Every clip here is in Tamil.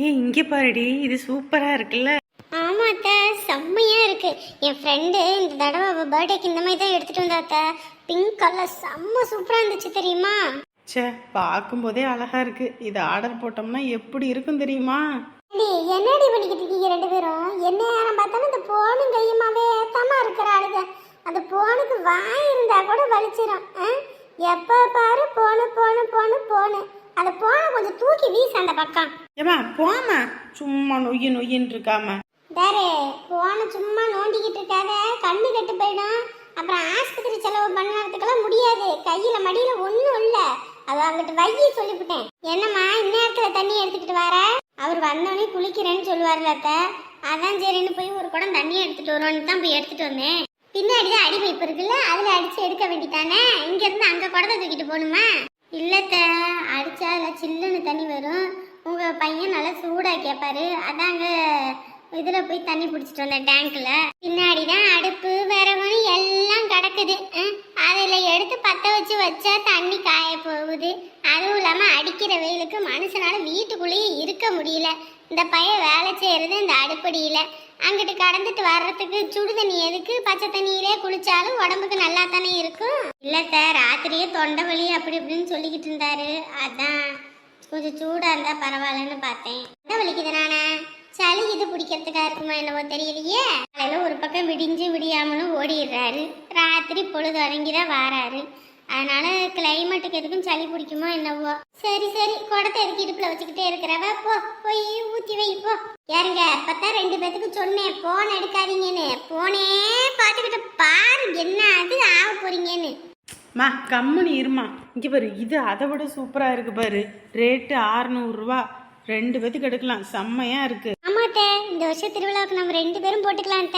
இங்க பாருடி, இது சூப்பரா இருக்குல்ல. ஆமா அத்தை, செம்மையா இருக்கு. என் ஃப்ரெண்டு இந்த தடவை அவ பர்த்டேக்கு இந்த மாதிரி தான் எடுத்துட்டு வந்தா அத்தை. பிங்க் கலர் செம்ம சூப்பரா இருந்துச்சு தெரியுமா? ச்சே, பார்க்கும்போதே அழகா இருக்கு. இது ஆர்டர் போட்டோம்னா எப்படி இருக்கும் தெரியுமா? என்னடி பண்ணிக்கிட்டு இருக்கீங்க ரெண்டு பேரும்? என்ன நேரம் பார்த்தாலும் இந்த போனும் கையுமாவே ஏத்தாம இருக்கிறாளுங்க. அந்த போனுக்கு வாய் இருந்தா கூட வலிச்சிடும். எப்ப பாரு போனு போனு போனு போனு. அந்த போனை கொஞ்சம் தூக்கி வீச அந்த பக்கம். ஏமா போமா, சும்மா நொய்யின்னு இருக்காம. வேறு போனை சும்மா நோண்டிக்கிட்டு இருக்காத, கண்ணு கெட்டு போயிடும். அப்புறம் ஆஸ்பத்திரி செலவு பண்ணுறதுக்கெல்லாம் முடியாது. கையில மடியில ஒன்றும் இல்லை. அதை அங்கிட்டு வையி சொல்லிவிட்டேன். என்னம்மா இந்நேரத்தில் தண்ணி எடுத்துக்கிட்டு வர? அவர் வந்தோடனே குளிக்கிறேன்னு சொல்லுவார்ல அத்தை. அதான் சரின்னு போய் ஒரு குடம் தண்ணி எடுத்துட்டு வருவோன்னு தான் போய் எடுத்துட்டு வந்தேன். பின்னாடி தான் அடி பைப்பு இருக்குல்ல, அதில் அடிச்சு எடுக்க வேண்டித்தானே. இங்கேருந்து அங்கே குடத்தை தூக்கிட்டு போகணுமா? இல்லத்த, அடிச்சா அதில் சில்லுன்னு தண்ணி வரும். உங்கள் பையன் நல்லா சூடாக கேட்பாரு. அதாங்க இதில் போய் தண்ணி பிடிச்சிட்டு வந்தேன் டேங்க்ல. பின்னாடி தான் அடுப்பு விறகு எல்லாம் கிடக்குது. அதில் எடுத்து பற்ற வச்சு வச்சா தண்ணி காய போகுது. அதுவும் இல்லாமல் அடிக்கிற வெயிலுக்கு மனுஷனால வீட்டுக்குள்ளேயே இருக்க முடியல. இந்த பையன் வேலை செய்கிறது இந்த அடுப்படியில். அங்கிட்டு கடந்துட்டு வர்றதுக்கு சுடு தண்ணி எதுக்கு? பச்சை தண்ணியிலே குளிச்சாலும் உடம்புக்கு நல்லா தானே இருக்கும். இல்லத்த, ராத்திரியே தொண்டை வலி அப்படி இப்படின்னு சொல்லிக்கிட்டு இருந்தாரு. அதான் கொஞ்சம் சூடாக இருந்தால் பரவாயில்லன்னு பார்த்தேன். தொண்டை வலிக்குது நானே. சளி இது பிடிக்கிறதுக்கா இருக்குமா என்னவோ தெரியலையே. காலையில் ஒரு பக்கம் விடிஞ்சு விடியாமலும் ஓடிடுறாரு. ராத்திரி பொழுது அடங்கிதான் வாராரு. அதனால கிளைமேட்டுக்கு எதுக்கும் சளி பிடிக்குமோ என்னவோ. சரி சரி, குடத்தை எதுக்கு இடுப்புல வச்சுக்கிட்டே இருக்கிறவ போய் ஊற்றி வை போ. யாருங்க அப்பத்தான் ரெண்டு பேத்துக்கு சொன்னேன் போன் எடுக்காதீங்கன்னு. போனே பார்த்துக்கிட்ட பாரு என்ன அது ஆக போறீங்கன்னு. மா கம்முனி இருமா. இங்கே பாரு, இது அதை விட சூப்பராக இருக்கு பாரு. ரேட்டு 600 ரூபா. ரெண்டு பேத்துக்கு எடுக்கலாம். செம்மையா இருக்கு. ஆமாட்ட, இந்த வருஷம் திருவிழாவுக்கு நம்ம ரெண்டு பேரும் போட்டுக்கலாம்.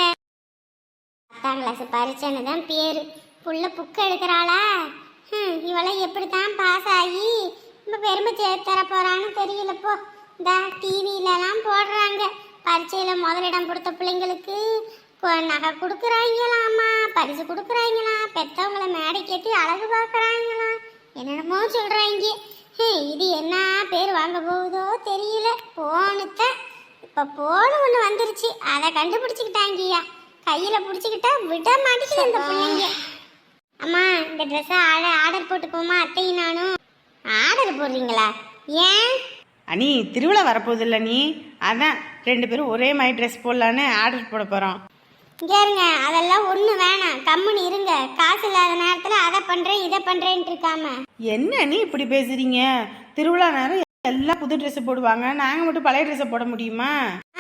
10ஆம் கிளாஸ் பரிச்சைன்னு தான் பேரு. புள்ள புக்கு எடுக்கிறாளா? இவளை எப்படித்தான் பாஸ் ஆகி இப்போ பெருமை தர போறான்னு தெரியலப்போ. இந்த டிவியிலலாம் போடுறாங்க, பரீட்சையில் முதலிடம் கொடுத்த பிள்ளைங்களுக்கு நகை கொடுக்குறாங்களாம்மா, பரிசு கொடுக்குறாங்களாம், பெற்றவங்களை மேடைக்கு ஏற்றி அழகு பார்க்குறாங்களாம், என்னென்னமோ சொல்கிறாங்க. இது என்ன பேர் வாங்க போகுதோ தெரியல. போனுத்த இப்போ போன ஒன்று வந்துருச்சு, அதை கண்டுபிடிச்சிக்கிட்டாங்கய்யா. கையில் பிடிச்சிக்கிட்டா விட மாட்டேங்குது இந்த பிள்ளைங்க. அம்மா இந்த ட்ரெஸ்ஸை ஆர்டர் போட்டு போமா அத்தையும் நானும். ஆர்டர் போடுறீங்களா? ஏன் அனி, திருவிழா வரப்போதில்ல நீ, அதான் ரெண்டு பேரும் ஒரே மாதிரி ட்ரெஸ் போடலான்னு ஆர்டர் போட போகிறோம். இங்கேருங்க, அதெல்லாம் ஒன்றும் வேணாம், கம்முன்னு இருங்க. காசு இல்லாத நேரத்தில் அதை பண்ணுறேன் இதை பண்ணுறேன்ட்டு இருக்காம. என்ன நீ இப்படி பேசுறீங்க? திருவிழா நேரம் எல்லாம் புது ட்ரெஸ் போடுவாங்க, நாங்கள் மட்டும் பழைய ட்ரெஸ்ஸை போட முடியுமா?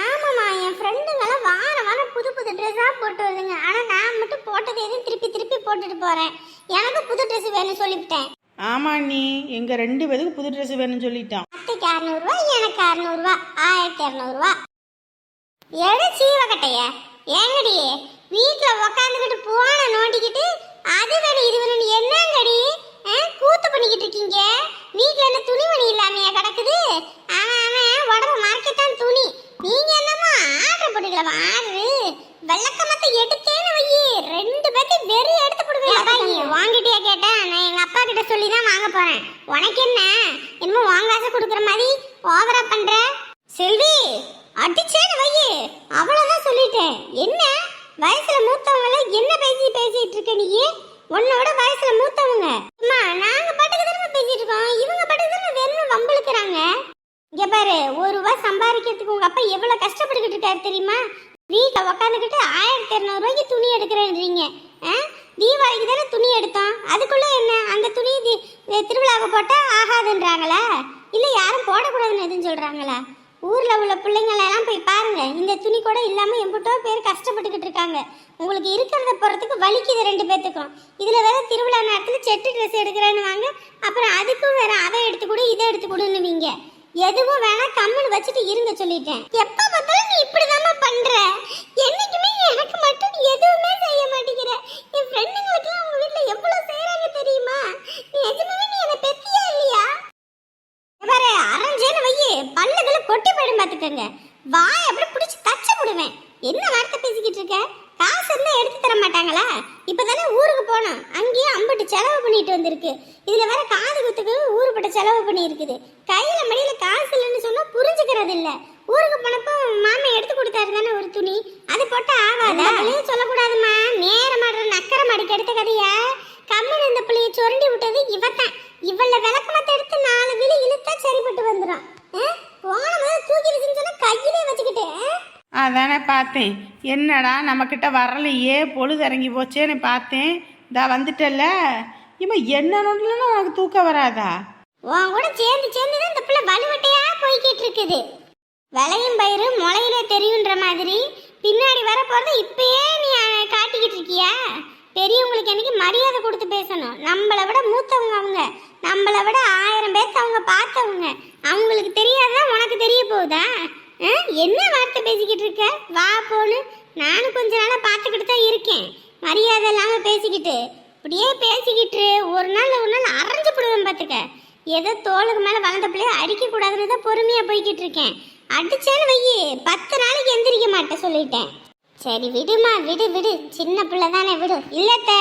ஆமாம்மா, என் ஃப்ரெண்டுங்கெல்லாம் வாரம் புது புது ட்ரெஸ்ஸாக போட்டு வருதுங்க. ஆனால் நான் மட்டும் போட்டது எதுவும் திருப்பி போட்டுட்டு போகிறேன். எனக்கு புது ட்ரெஸ் வேணும்னு சொல்லிவிட்டேன். ஆமா நீ, எங்க ரெண்டு பேருக்கு புது ட்ரெஸ் வேணும்னு சொல்லிட்டோம். அத்தைக்கு 600 ரூபா, எனக்கு 600 ரூபா, 1200 ரூபா. எடு சீவக்கட்டைய. ஏங்கடி வீட்டில் உக்காந்துக்கிட்டு போன நோண்டிக்கிட்டு அது வேணும் இது வேணும் என்னங்கடி கூத்து பண்ணிக்கிட்டு இருக்கீங்க? வீட்டில் என்ன துணிமணி இல்லாமையா கிடக்குது? அவன் உடம்பு மறைக்கத்தான் துணி. நீங்க என்னமா ஆர்டர் போட்டுக்கலாம்? ஆர்டரு வெள்ளக்கமத்தை எடுத்தேன்னு வை, ரெண்டு பேர்த்தையும் வெறி எடுத்து போடுவேன். வாங்கிட்டியா கேட்டேன். நான் எங்க அப்பா கிட்ட சொல்லி தான் வாங்க போறேன். உனக்கு என்ன என்னமோ வாங்காசை கொடுக்குற மாதிரி ஓவரா பண்ற? செல்வி அடிச்சேன்னு வை, அவ்வளவுதான் சொல்லிட்டேன். என்ன வயசுல மூத்தவங்கள என்ன பேசிட்டு இருக்க நீ? உன்னோட வயசுல மூத்தவங்க. அம்மா நாங்க பாட்டுக்கு தானே பேசிட்டு இருக்கோம், இவங்க பாட்டுக்கு தானே வெறும் வம்பளுக்குறாங்க. இங்க பாரு, 1 ரூபா சம்பாதிக்கிறதுக்கு உங்க அப்பா எவ்வளவு கஷ்டப்பட்டுக்கிட்டு இருக்காரு தெரியுமா? வீட்டில் உக்காந்துக்கிட்டு 1200 ரூபாய்க்கு துணி எடுக்கிறேன்றீங்க. தீபாவளிக்கு தானே துணி எடுத்தோம், அதுக்குள்ள என்ன அந்த துணி திருவிழாவுக்கு போட்டால் ஆகாதுன்றாங்களா? இல்லை யாரும் போடக்கூடாதுன்னு எதுவும் சொல்கிறாங்களா? ஊரில் உள்ள பிள்ளைங்களெல்லாம் போய் பாருங்க, இந்த துணி கூட இல்லாமல் எம்பிட்டோ பேர் கஷ்டப்பட்டுக்கிட்டு இருக்காங்க. உங்களுக்கு இருக்கிறத போகிறதுக்கு வலிக்குது ரெண்டு பேர்த்துக்கும். இதில் வேற திருவிழா நேரத்தில் செட்டு ட்ரெஸ் எடுக்கிறேன்னு வாங்க, அப்புறம் அதுக்கும் வேற அதை எடுத்துக்கூட இதை எடுத்துக்கூடுன்னுவீங்க. எதுவும் வேணா கம்முன்னு வச்சுட்டு இருங்க சொல்லிட்டேன். எப்ப பார்த்தாலும் நீ இப்படிதாம்மா பண்ற. என்னைக்குமே எனக்கு மட்டும் எதுவுமே செய்ய மாட்டேங்கிற. என் ஃப்ரெண்டுங்களுக்கு உங்க வீட்ல எவ்வளவு செய்யறாங்க தெரியுமா? நீ எதுவுமே நீ என்ன பெத்தியா இல்லையா? பாரு அரஞ்சேன்னு வையே, பல்லுகளை கொட்டி போயிடும் பாத்துக்கங்க. வாய் அப்படி பிடிச்சி தச்சு போடுவேன். என்ன வார்த்தை பேசிக்கிட்டு இருக்க? காசு இருந்தா எடுத்து தர மாட்டாங்களா? இப்பதானே ஊருக்கு போனோம், அங்கேயும் அம்பட்டு செலவு பண்ணிட்டு வந்திருக்கு. இதுல வேற காது குத்துக்கு ஊருப்பட்ட செலவு பண்ணி இருக்குது. கையில மடியில காசு இல்லைன்னு சொன்னா புரிஞ்சுக்கிறது இல்ல. ஊருக்கு போனப்போ மாமா எடுத்து கொடுத்தாரு தானே ஒரு துணி, அது போட்டா ஆவாதா? சொல்லக்கூடாதுமா, நேர மாடுற நக்கர மாடிக்கு எடுத்த கதையா. கம்மன் இந்த பிள்ளைய சுரண்டி விட்டது இவத்தான். இவள விளக்கமத்தை எடுத்து 4 விழி இழுத்தா சரிப்பட்டு வந்துடும். போன முதல்ல தூக்கி வச்சுன்னு சொன்னா கையிலே வச்சுக்கிட்டு. அதானே பார்த்தேன், என்னடா நம்மக்கிட்ட வரலையே, பொழுது இறங்கி போச்சேன்னு பார்த்தேன். இதா வந்துட்டல்ல, இவன் என்ன நோண்டலன்னு உனக்கு தூக்கம் வராதா? உன் கூட சேர்ந்து சேர்ந்து தான் இந்த பிள்ளை வலுவட்டையா போய்கிட்டு இருக்குது. விளையும் பயிறு முளையில தெரியுன்ற மாதிரி பின்னாடி வர போறத இப்பயே நீ காட்டிக்கிட்டு இருக்கியா? பெரியவங்களுக்கு என்னைக்கு மரியாதை கொடுத்து பேசணும். நம்மளை விட மூத்தவங்க அவங்க, நம்மளை விட 1000 பேர்த்த அவங்க பார்த்தவங்க. அவங்களுக்கு தெரியாதா உனக்கு தெரிய போகுதா? என்ன வார்த்தை பேசிக்கிட்டு இருக்க? வா போன்னு நானும் கொஞ்ச நாளாக பார்த்துக்கிட்டு தான் இருக்கேன். மரியாதை இல்லாமல் பேசிக்கிட்டு இப்படியே பேசிக்கிட்டு ஒரு நாள் அரைஞ்சு போடுவேன் பார்த்துக்க. ஏதோ தோளுக்கு மேலே வளர்ந்த பிள்ளைய அடிக்க கூடாதுன்னு தான் பொறுமையாக போய்கிட்டு இருக்கேன். அடிச்சேன்னு வையி 10 நாளைக்கு எந்திரிக்க மாட்டேன் சொல்லிட்டேன். சரி விடுமா, விடு விடு, சின்ன பிள்ளை தானே, விடு. இல்லத்த,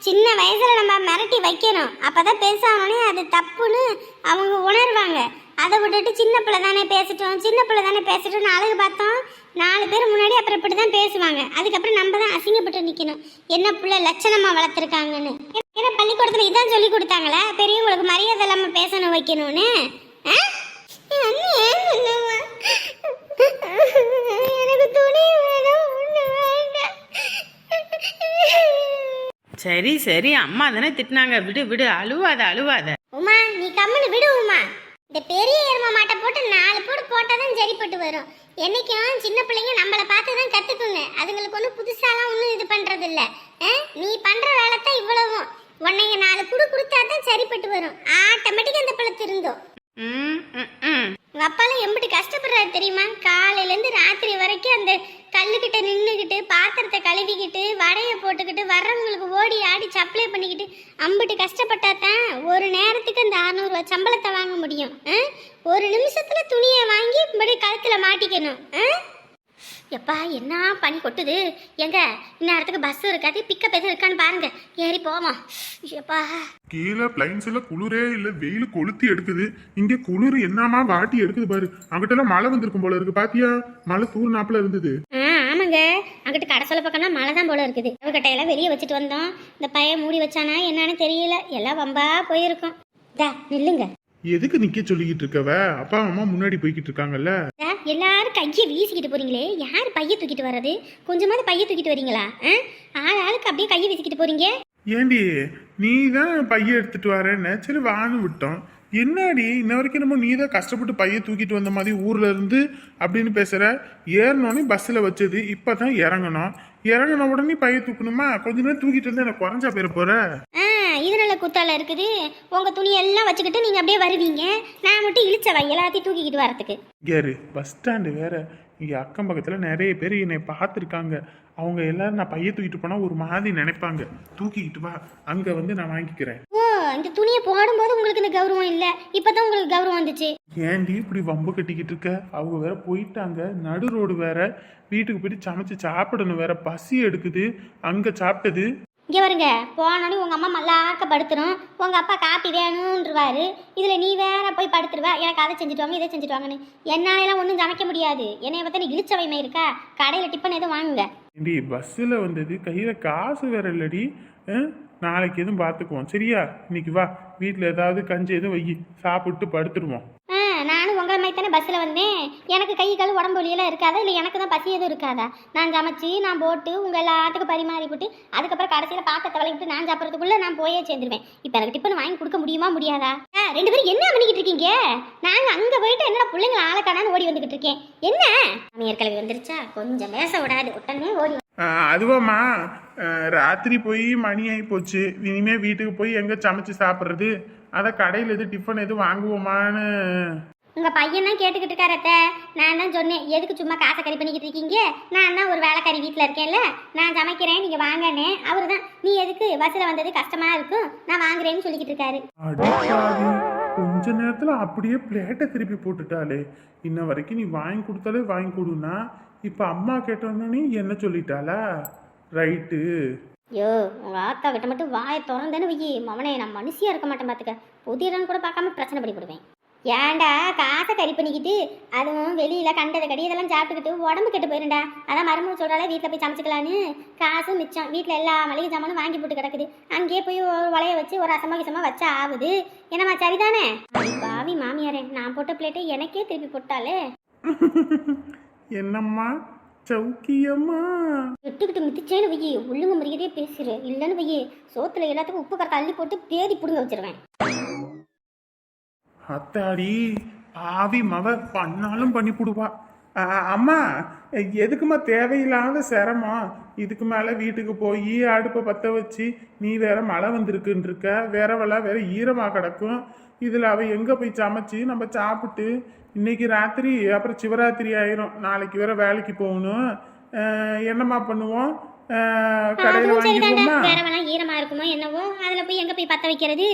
சின்ன வயசுல நம்ம மிரட்டி வைக்கணும், அப்பதான் பேசாமனே அது தப்புன்னு அவங்க உணர்வாங்க. அதை விட்டுட்டு சின்ன பிள்ளை தானே பேசட்டும், சின்ன பிள்ளை தானே பேசட்டும்னு அழகு பார்த்தோம் 4 பேர் முன்னாடி அப்புறம் இப்படி தான் பேசுவாங்க. அதுக்கப்புறம் நம்ம தான் அசிங்கப்பட்டு நிற்கணும், என்ன பிள்ளை லட்சணமா வளர்த்துருக்காங்கன்னு. ஏன்னா பள்ளிக்கூடத்துல இதான் சொல்லி கொடுத்தாங்களா, பெரியவங்களுக்கு மரியாதை இல்லாமல் பேசணும் வைக்கணும்னு? எனக்கு துணி வேணும். சரி சரி, அம்மா தானே திட்டினாங்க, விடு விடு, அழுவாத அழுவாத. உமா நீ கம்முன்னு விடு உமா. இந்த பெரிய எரும மாட்டை போட்டு 4 போடு போட்டாதான் சரிப்பட்டு வரும். என்னைக்கும் சின்ன பிள்ளைங்க நம்மளை பார்த்து தான் கத்துக்குங்க. அதுங்களுக்கு ஒன்றும் புதுசாலாம் ஒன்றும் இது பண்றது இல்ல. நீ பண்ற வேலை தான் இவ்வளவும். உன்னைங்க 4 குடு கொடுத்தா தான் சரிப்பட்டு வரும். ஆட்டோமேட்டிக்கா அந்த பிள்ளை திருந்தோம். உங்க அப்பாலாம் எம்பிட்டு கஷ்டப்படுறாரு தெரியுமா? காலையில இருந்து ராத்திரி வரைக்கும் அந்த கல்லுக்கிட்ட நின்றுக்கிட்டு பாத்திரத்தை கழுவிக்கிட்டு வடையை போட்டுக்கிட்டு வர்றவங்களுக்கு ஓடி ஆடி சப்ளை பண்ணிக்கிட்டு அம்பிட்டு கஷ்டப்பட்டா தான் ஒரு நேரத்துக்கு அந்த 600 ரூபா சம்பளத்தை வாங்க முடியும். ஒரு நிமிஷத்துல துணியை வாங்கி இப்படி கழுத்துல மாட்டிக்கணும். எப்பா என்ன பனி கொட்டுது. எங்க இந்நேரத்துக்கு பஸ் இருக்காது, பிக்கப் எதுவும் இருக்கான்னு பாருங்க, ஏறி போவோம். எப்பா கீழே பிளைன்ஸ்ல குளிரே இல்ல, வெயில் கொளுத்தி எடுக்குது. இங்க குளிர் என்னமா வாட்டி எடுக்குது பாரு. அங்கிட்ட எல்லாம் மழை வந்திருக்கும் போல இருக்கு, பாத்தியா? மழை தூர் நாப்புல இருந்தது. ஆமாங்க, அங்கிட்டு கடை சொல்ல பக்கம்னா மழை தான் போல இருக்குது. கட்டையெல்லாம் வெளியே வச்சுட்டு வந்தோம். இந்த பையன் மூடி வச்சானா என்னன்னு தெரியல, எல்லாம் வம்பா போயிருக்கும். நில்லுங்க. எதுக்கு நிக்க சொல்லிக்கிட்டு இருக்கவ? அப்பா அம்மா முன்னாடி போய்கிட்டு இருக்காங்கல்ல. எல்லாரும் கையை வீசிக்கிட்டு போறீங்களே, யாரு பைய தூக்கிட்டு வர்றது? கொஞ்சமாவது பைய தூக்கிட்டு வரீங்களா? ஆளுக்கு அப்படியே கையை வீசிக்கிட்டு போறீங்க. ஏண்டி நீ தான் பைய எடுத்துட்டு வரேன்னு சரி வான்னு விட்டோம். என்னடி இன்ன வரைக்கும் நம்ம நீ தான் கஷ்டப்பட்டு பைய தூக்கிட்டு வந்த மாதிரி ஊர்ல இருந்து அப்படின்னு பேசுற. ஏறினோடனே பஸ்ல வச்சது, இப்பதான் இறங்கணும். இறங்கின உடனே பைய தூக்கணுமா? கொஞ்ச நேரம் தூக்கிட்டு வந்து எனக்கு குறைஞ்சா போயிட போற. இது நல்ல குத்தால இருக்குது. உங்க துணி எல்லாம் வச்சுக்கிட்டு நீங்க அப்படியே வருவீங்க, நான் மட்டும் இழிச்சவா எல்லாத்தையும் தூக்கிக்கிட்டு வரதுக்கு. யாரு பஸ் ஸ்டாண்டு வேற. இங்க அக்கம் பக்கத்துல நிறைய பேர் என்னை பார்த்துருக்காங்க. அவங்க எல்லாரும் நான் பைய தூக்கிட்டு போனா ஒரு மாதிரி நினைப்பாங்க. தூக்கிக்கிட்டு வா, அங்க வந்து நான் வாங்கிக்கிறேன். ஓ, இந்த துணியை போடும்போது உங்களுக்கு இந்த கௌரவம் இல்ல, இப்பதான் உங்களுக்கு கௌரவம் வந்துச்சு. ஏன்டி இப்படி வம்பு கட்டிக்கிட்டு இருக்க? அவங்க வேற போயிட்டாங்க, நடு ரோடு வேற, வீட்டுக்கு போயிட்டு சமைச்சு சாப்பிடணும் வேற, பசி எடுக்குது. அங்க சாப்பிட்டது இங்கே வருங்க. போனோடனே உங்கள் அம்மா மல்லாக்க படுத்துரும், உங்கள் அப்பா காப்பி வேணுன்றவாரு. இதில் நீ வேற போய் படுத்துருவா, எனக்கு அதை செஞ்சுட்டு வாங்க இதை செஞ்சுட்டு வாங்கன்னு. என்னாலலாம் ஒன்றும் சமைக்க முடியாது. என்னைய பார்த்தா நீ இழிச்சவைமை இருக்கா? கடையில் டிஃபன் எதுவும் வாங்குங்க. ஏண்டி பஸ்ஸில் வந்தது, கையில் காசு வேற இல்லடி. நாளைக்கு எதுவும் பார்த்துக்குவோம் சரியா? இன்னைக்கு வா, வீட்டில் ஏதாவது கஞ்சி எதுவும் வை, சாப்பிட்டு படுத்துருவோம். நானும் உங்களை மாதிரி தானே பஸ்ஸில் வந்தேன். எனக்கு கை கால் உடம்பு வலியெல்லாம் இருக்காதா? இல்லை எனக்கு தான் பசி எதுவும் இருக்காதா? நான் சமைச்சு நான் போட்டு உங்கள் எல்லாத்துக்கும் பரிமாறி போட்டு அதுக்கப்புறம் கடைசியில் பாத்திரத்தை விளக்கிட்டு நான் சாப்பிட்றதுக்குள்ளே நான் போயே சேர்ந்துருவேன். இப்போ எனக்கு டிஃபன் வாங்கி கொடுக்க முடியுமா முடியாதா? 2 பேரும் என்ன பண்ணிக்கிட்டு இருக்கீங்க? நாங்கள் அங்கே போயிட்டு என்னோட பிள்ளைங்களை ஆளக்கானான்னு ஓடி வந்துக்கிட்டு இருக்கேன். என்ன சமையல் கிளவி வந்துருச்சா? கொஞ்சம் பேச விடாது, உடனே ஓடி. அதுவாம்மா, ராத்திரி போய் மணி ஆகி போச்சு. இனிமே வீட்டுக்கு போய் எங்கே சமைச்சு சாப்பிட்றது? அதை கடையில் எது டிஃபன் எதுவும் வாங்குவோமான்னு. உங்கள் பையன் தான் கேட்டுக்கிட்டு இருக்காரத்த. நான் தான் சொன்னேன், எதுக்கு சும்மா காசை கறி பண்ணிக்கிட்டு இருக்கீங்க? நான் தான் ஒரு வேலைக்காரி வீட்டில் இருக்கேன்ல, நான் சமைக்கிறேன், நீங்கள் வாங்கன்னு. அவர் தான் நீ எதுக்கு பஸ்ஸில் வந்தது கஷ்டமாக இருக்கும், நான் வாங்குறேன்னு சொல்லிக்கிட்டு இருக்காரு. கொஞ்ச நேரத்தில் அப்படியே பிளேட்டை திருப்பி போட்டுட்டாலே. இன்ன வரைக்கும் நீ வாங்கி கொடுத்தாலே வாங்கி கொடுனா, இப்போ அம்மா கேட்டோன்னே என்ன சொல்லிட்டாளா? ரைட்டு. யோ உங்க ஆத்தா கிட்ட மட்டும் வாயை திறந்தேன்னு வையி மவனே, நான் மனுஷியா இருக்க மாட்டேன் பார்த்துக்க. புதியடன் கூட பார்க்காம பிரச்சனை பண்ணி விடுவேன். ஏன்டா காசை கறி பண்ணிக்கிட்டு அதுவும் வெளியில கண்டதை கடி இதெல்லாம் சாப்பிட்டுக்கிட்டு உடம்பு கெட்டு போயிருண்டா. அதான் மருமக சொல்றாலே வீட்டில் போய் சமைச்சிக்கலான்னு. காசும் மிச்சம், வீட்டில் எல்லா மளிகை சாமானும் வாங்கி போட்டு கிடக்குது. அங்கேயே போய் ஒரு வளைய வச்சு ஒரு ரசமா கிசமா வச்சா ஆகுது. என்னம்மா சரிதானே? பாவி மாமியாரே, நான் போட்ட பிளேட்டை எனக்கே திருப்பி போட்டாலே. என்னம்மா சௌக்கியம்மா? விட்டுக்கிட்டு மிதிச்சேன்னு வையி, உள்ளுங்க முறையதே பேசுற இல்லைன்னு வையி, சோத்துல எல்லாத்துக்கும் உப்பு கரெக்டாக அள்ளி போட்டு பேதி புடுங்க வச்சிருவேன். அத்தாடி பாவி மவ பண்ணாலும் பண்ணி போடுவா. அம்மா எதுக்குமா தேவையில்லாத சிரமம்? இதுக்கு மேலே வீட்டுக்கு போய் அடுப்பை பற்ற வச்சு நீ வேற மழை வந்திருக்குன்னு இருக்க, வேறவெல்லாம் வேற ஈரமாக கிடக்கும். இதில் அவள் எங்கே போய் சமைச்சு நம்ம சாப்பிட்டு இன்னைக்கு ராத்திரி அப்புறம் சிவராத்திரி ஆயிரும். நாளைக்கு வேற வேலைக்கு போகணும். என்னம்மா பண்ணுவோம்? கடையில் வாங்கிப்போமா? வேறவெல்லாம் ஈரமா இருக்குமோ என்னவோ, அதுல போய் எங்க போய் பத்த வைக்கிறது?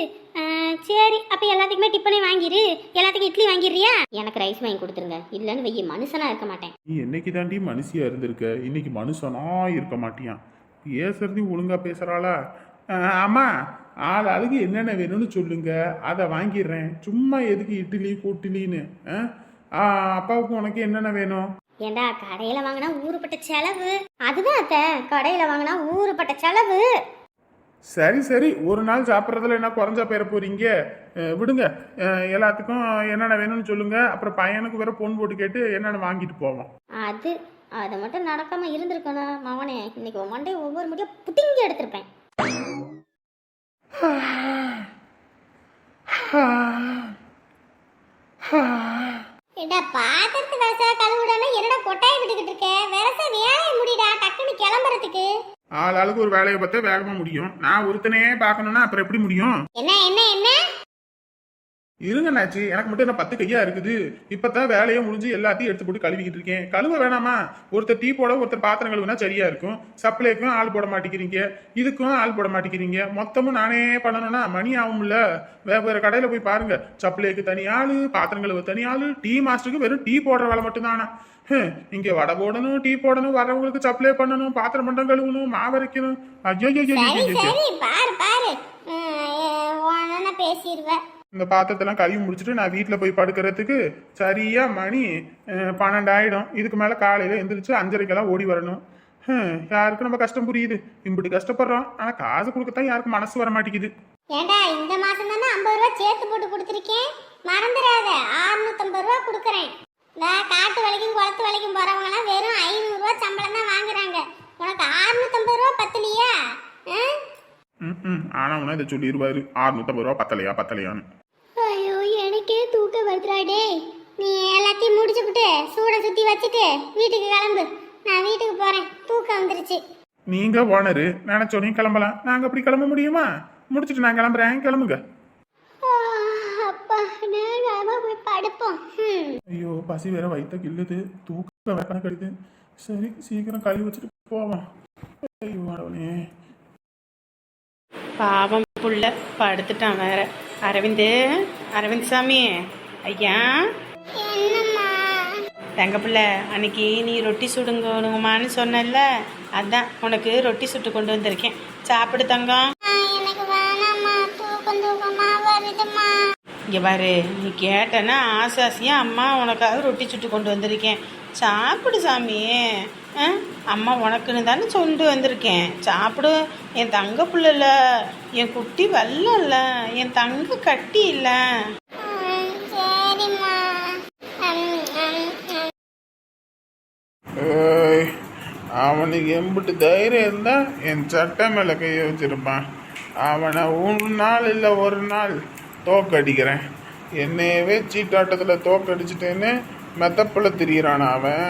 சரி, அப்ப எல்லாத்துக்குமே டிப்பனே வாங்கிரு, எல்லாத்துக்கும் இட்லி வாங்கிடுறியா? எனக்கு ரைஸ் வாங்கி கொடுத்துருங்க. இல்லன்னு வைய மனுஷனா இருக்க மாட்டேன். நீ என்னைக்கு தாண்டி மனுஷியா இருந்திருக்க, இன்னைக்கு மனுஷனா இருக்க மாட்டியான். பேசுறதையும் ஒழுங்கா பேசுறாளா? ஆமா, ஆளுக்கு என்னென்ன வேணும்னு சொல்லுங்க, அதை வாங்கிடுறேன். சும்மா எதுக்கு இட்லி கூட்டிலின்னு? அப்பாவுக்கு உனக்கு என்னென்ன வேணும்? ஏண்டா கடையில வாங்கினா ஊருப்பட்ட செலவு. அதுதான் அத்தை, கடையில வாங்கினா ஊருப்பட்ட செலவு. சரி சரி, ஒரு நாள் சாப்பிட்றதுல என்ன குறைஞ்சா பேர போறீங்க? விடுங்க. எல்லாத்துக்கும் என்னென்ன வேணும்னு சொல்லுங்க. அப்புறம் பையனுக்கு வேற பொன் போட்டு கேட்டு என்னென்ன வாங்கிட்டு போவோம். அது மட்டும் நடக்காம இருந்திருக்கணும் மவனே. இன்னைக்கு மண்டே ஒவ்வொரு முடியும் புட்டிங்கி எடுத்திருப்பேன். ஏடா பாத்திரத்து வரசா கழுவுடனா என்னடா கொட்டாய் விட்டுக்கிட்டு இருக்க? வரசா வேலையை முடிடா, டக்குன்னு கிளம்புறதுக்கு. ஆளுக்கு ஒரு வேலையை பார்த்தா வேகமா முடியும். நான் ஒருத்தனே பார்க்கணும்னா அப்புறம் எப்படி முடியும்? என்ன என்ன என்ன இருங்க நாச்சி, எனக்கு மட்டும் என்ன 10 கையா இருக்குது. இப்பதான் வேலையை முடிஞ்சு எல்லாத்தையும் எடுத்து போட்டு கழுவிக்கிட்டு இருக்கேன். கழுவ வேணாமா? ஒருத்தர் டீ போட, ஒருத்தர் பாத்திரம் கழுவுனா சரியா இருக்கும். சப்ளைக்கும் ஆள் போட மாட்டேங்கிறீங்க, இதுக்கும் ஆள் போட மாட்டேங்கிறீங்க. மொத்தமும் நானே பண்ணணும்னா மணி ஆகும்ல. வேற கடையில போய் பாருங்க, சப்ளைக்கு தனி ஆளு, பாத்திரம் கழுவ தனி ஆளு, டீ மாஸ்டருக்கு வெறும் டீ போடுற வேலை மட்டும்தானா? இங்க வடை போடணும், டீ போடணும், வரவங்களுக்கு சப்ளை பண்ணணும், பாத்திரம் மண்டம் கழுவணும், மாவரைக்கணும். ஐயோ பாரு பாரு பேசிடுவேன். இந்த பாத்திரத்தெல்லாம் கழுவி முடிச்சுட்டு நான் வீட்டில் போய் படுக்கிறதுக்கு சரியா மணி 12 ஆயிடும். இதுக்கு மேலே காலையில் எந்திரிச்சு 5:30 ஓடி வரணும். யாருக்கு நம்ம கஷ்டம் புரியுது? இப்படி கஷ்டப்படுறோம், ஆனால் காசு கொடுக்கத்தான் யாருக்கு மனசு வர மாட்டேங்குது. ஏண்டா இந்த மாசம் தானே 50 ரூபா சேர்த்து போட்டு கொடுத்துருக்கேன், மறந்துடாத. 650 ரூபா கொடுக்குறேன். காட்டு வேலைக்கும் குளத்து வேலைக்கும் போறவங்கலாம் வெறும் 500 ரூபா சம்பளம் தான் வாங்குறாங்க. உனக்கு 650 ரூபா பத்தலையா? ஆனா உன இதை சொல்லிடுவாரு, 650 ரூபா பத்தலையான்னு. ஐயோ எனக்கே தூக்கம் வருதுடா. நீ எல்லாத்தையும் முடிச்சுக்கிட்டு சூட சுத்தி வச்சுட்டு வீட்டுக்கு கிளம்பு. நான் வீட்டுக்கு போறேன், தூக்கம் வந்துருச்சு. நீங்க ஓனரு, நினைச்சோனையும் கிளம்பலாம். நாங்க அப்படி கிளம்ப முடியுமா? முடிச்சுட்டு நான் கிளம்புறேன், கிளம்புங்க. அப்பா நேரமா போய் படுப்போம். ஐயோ பசி வேற வயிற்ற கிள்ளுது, தூக்கம் வேற கடுது. சரி சீக்கிரம் கழுவி வச்சுட்டு போவோம். ஐயோ அடவனே, பாவம் புள்ள படுத்துட்டான் வேற. அரவிந்த் சாமி ஐயா, தங்க பிள்ளை, அன்னைக்கு நீ ரொட்டி சுடுங்கணுமான்னு சொன்னல, அதான் உனக்கு ரொட்டி சுட்டு கொண்டு வந்திருக்கேன், சாப்பிடு தங்கம். இங்கே பாரு, நீ கேட்டனா ஆசாசியா அம்மா உனக்காக ரொட்டி சுட்டு கொண்டு வந்திருக்கேன், சாப்பிடு சாமி. அம்மா உனக்குன்னு தானே கொண்டு வந்திருக்கேன், சாப்பிடு. என் தங்க புள்ள, என் குட்டி வல்ல, என் தங்க கட்டி இல்லை. அவனுக்கு எம்பிட்டு தைரியம் இருந்தா என் சட்டை மேல கைய வச்சிருப்பான். அவனை ஒரு நாள் இல்லை ஒரு நாள் தோக்கடிக்கிறேன். என்னையவே சீட்டாட்டத்தில் தோக்கடிச்சிட்டேன்னு மெத்தப்பில் திரியிறான் அவன்.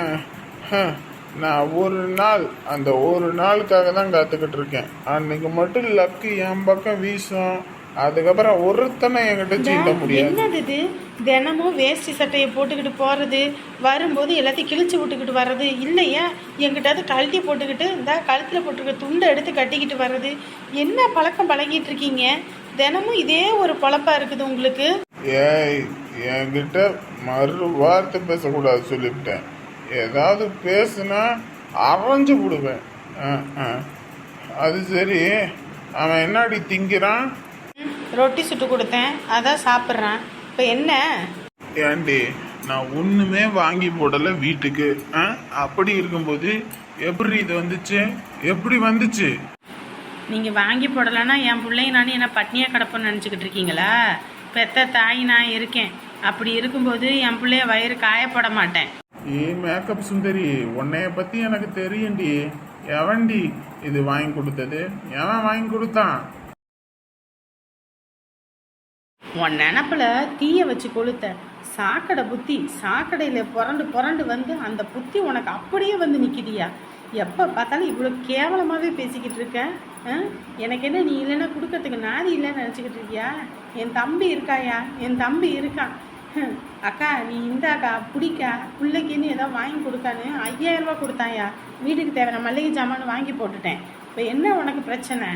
நான் ஒரு நாள், அந்த ஒரு நாளுக்காக தான் காத்துக்கிட்டு இருக்கேன். அன்னைக்கு மட்டும் லக்கு என் பக்கம் வீசும், அதுக்கப்புறம் ஒருத்தனை என்கிட்ட சீட்ட முடியாது. என்னது தினமும் வேஷ்டி சட்டையை போட்டுக்கிட்டு போறது, வரும்போது எல்லாத்தையும் கிழிச்சு விட்டுக்கிட்டு வர்றது, இல்லையா எங்கிட்டாவது கழட்டி போட்டுக்கிட்டு இந்த கழுத்தில் போட்டுருக்க துண்டை எடுத்து கட்டிக்கிட்டு வர்றது, என்ன பழக்கம் பழகிட்டு இருக்கீங்க? தினமும் இதே ஒரு பொழப்பா இருக்குது உங்களுக்கு. ஏய், என்கிட்ட மறு வார்த்தை பேசக்கூடாது சொல்லிவிட்டேன். ஏதாவது பேசுனா அரைஞ்சு விடுவேன். அது சரி, அவன் என்னடி திங்கிறான்? ரொட்டி சுட்டு கொடுத்தேன், அதான் சாப்பிட்றான். இப்போ என்ன? ஏண்டி, நான் ஒண்ணுமே வாங்கி போடல வீட்டுக்கு. அப்படி இருக்கும்போது எப்படி இது வந்துச்சு? எப்படி வந்துச்சு? நீங்கள் வாங்கி போடலைன்னா என் பிள்ளைங்க நானும் என்ன பட்னியாக கிடப்போன்னு நினச்சிக்கிட்டு இருக்கீங்களா? பெத்த தாய் நான் இருக்கேன். அப்படி இருக்கும்போது என் பிள்ளைய வயிறு காயப்பட மாட்டேன். மேக்கப் சுந்தரி, உன்னைய பத்தி எனக்கு தெரியும்டி. எவன்டி இது வாங்கி கொடுத்தது? எவன் வாங்கி கொடுத்தான்? உன் நினப்பில் தீயை வச்சு கொளுத்த சாக்கடை புத்தி, சாக்கடையில் புரண்டு புரண்டு வந்து அந்த புத்தி உனக்கு அப்படியே வந்து நிற்கிதியா? எப்போ பார்த்தாலும் இவ்வளோ கேவலமாகவே பேசிக்கிட்டு இருக்க. எனக்கு என்ன, நீ இல்லைன்னா கொடுக்கறதுக்கு நாதி இல்லைன்னு நினச்சிக்கிட்டு இருக்கியா? என் தம்பி இருக்காயா? என் தம்பி இருக்கான். அக்கா நீ இந்தாக்கா பிடிக்கா பிள்ளைக்குன்னு ஏதோ வாங்கி கொடுக்கான்னு 5000 ரூபா கொடுத்தாயா? வீட்டுக்கு தேவையான மளிகை ஜாமான் வாங்கி போட்டுட்டேன். இப்போ என்ன உனக்கு பிரச்சனை?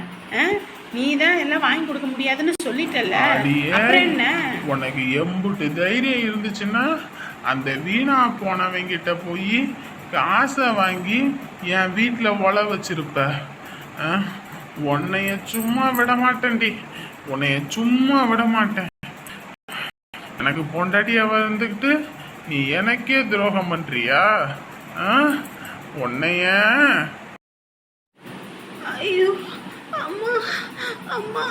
நீ தான் எல்லாம் வாங்கி கொடுக்க முடியாதுன்னு சொல்லிட்டல, அப்புறம் என்ன? உனக்கு எம்புட்டு தைரியம் இருந்துச்சுன்னா அந்த வீணா போனவங்கிட்ட போய் காசை வாங்கி என் வீட்டில் ஒல வச்சிருப்ப. உன்னைய சும்மா விட மாட்டேன்டி, உன்னைய சும்மா விட மாட்டேன். எனக்கு பொண்டாட்டிய வந்துக்கிட்டு நீ எனக்கே துரோகம் பண்றியா? உன்னைய ஐயோ அம்மா அம்மா